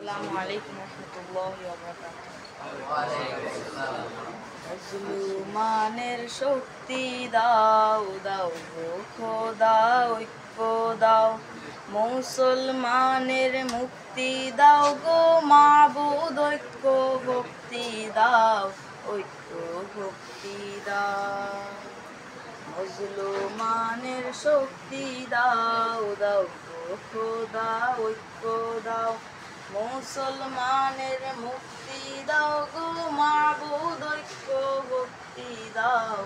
আসসালামু আলাইকুম রহমতুল্লাহি ওয়া বারাকাতুহু। মুসলমানের শক্তি দাও দাও গো খোদা, ঐক্য দাও। মুসলমানের মুক্তি দাও গো মাবুদ, ঐক্য ভক্তি দাও, ঐক্য ভক্তি দাও। মুসলমানের শক্তি দাও দাও গো খোদা, ঐক্য দাও। মুসলমানের মুক্তি দাও গো মাবুদ, ঐক্য ভক্তি দাও,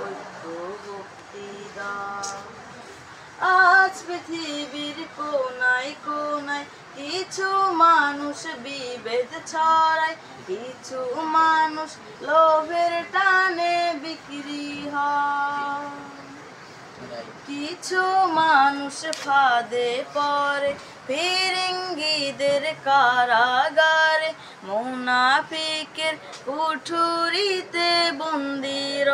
ঐক্য ভক্তি দাও। আজ পৃথিবীর কোনায় কোনায় কিছু মানুষ বিভেদ ছড়ায়, কিছু মানুষ লোভের টানে বিক্রি হয়। কিছু মানুষ ফাঁদে পড়ে ফিরিঙ্গিদের কারাগারে, মুনাফিকের কুঠুরিতে বন্দির।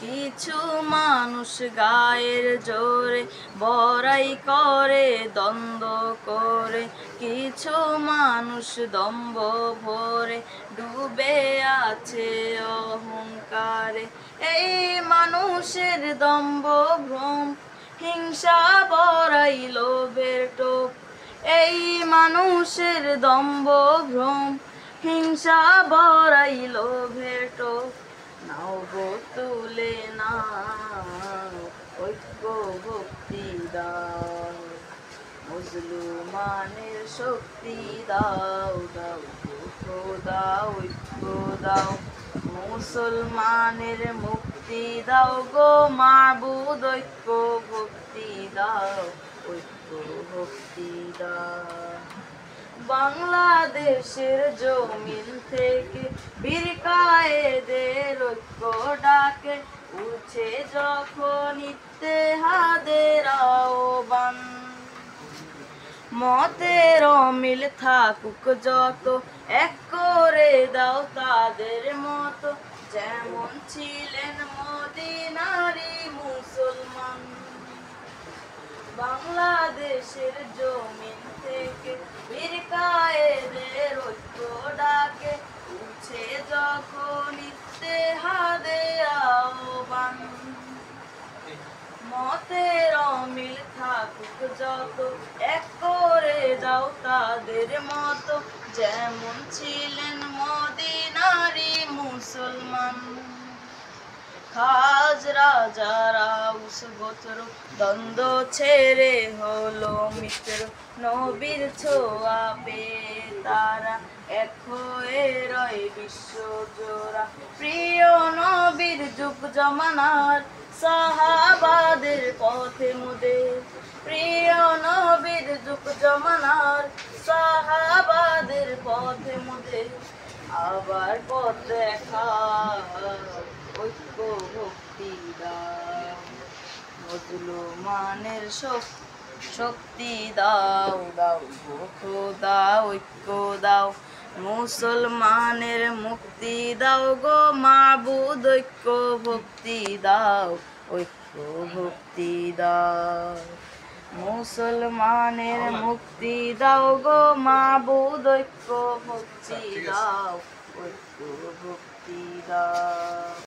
কিছু মানুষ গায়ের জোরে বড়াই করে, দ্বন্দ্ব করে। কিছু মানুষ দম্ভ ভরে ডুবে আছে অহংকারে। এই মানুষের দম্ভ ভ্রম, হিংসা বড়াই লোভের টোপ। এই মানুষের দম্ভ ভ্রম, হিংসা বড়াই লোভের টোপ। নাও গো তুলে নাও, ঐক্য ভক্তি দাও। মুসলমানের শক্তি দাও দাও গো খোদা, ঐক্য দাও। মুসলমানের মুক্তি দাও গো মাবুদ, ঐক্য ভক্তি দাও, ঐক্য ভক্তি দাও। বাংলাদেশের জমিন থেকে বীর কায়েদের ঐক্য ডাকে, উঠছে যখন ইত্তেহাদের আহ্বান। মতের অমিল থাকুক যত, এক করে দাও তাদের মতো, যেমন ছিলেন মদিনারি মুসলমান। বাংলাদেশের জমিন থেকে বীর কায়েদের ঐক্য ডাকে, উঠছে যখন ইত্তেহাদের আহ্বান। মতের অমিল থাকুক যত, এক করে দাও তাদের মতো, যেমন ছিলেন মদিনারি মুসলমান। খাজ রাজারা উস গোত্র দ্বন্দ্ব ছেড়ে হলো মিত্র, নবীর ছোঁয়া পেয়ে তারা এক হয়ে রয় বিশ্ব জোড়া। প্রিয় নবীর যুগ জমানার সাহাবাদের পথে মোদের, প্রিয় নবীর যুগ জমানার সাহাবাদের পথে মোদের। আবার পথ দেখা ঐক্য ভক্তি দাও। মুসলমানের শক্তি দাও দাও গো খোদা, ঐক্য দাও। মুসলমানের মুক্তি দাও গো মাবুদ, ঐক্য ভক্তি দাও, ঐক্য ভক্তি দাও। মুসলমানের মুক্তি দাও গো মাবুদ, ঐক্য ভক্তি দাও, ঐক্য ভক্তি দাও।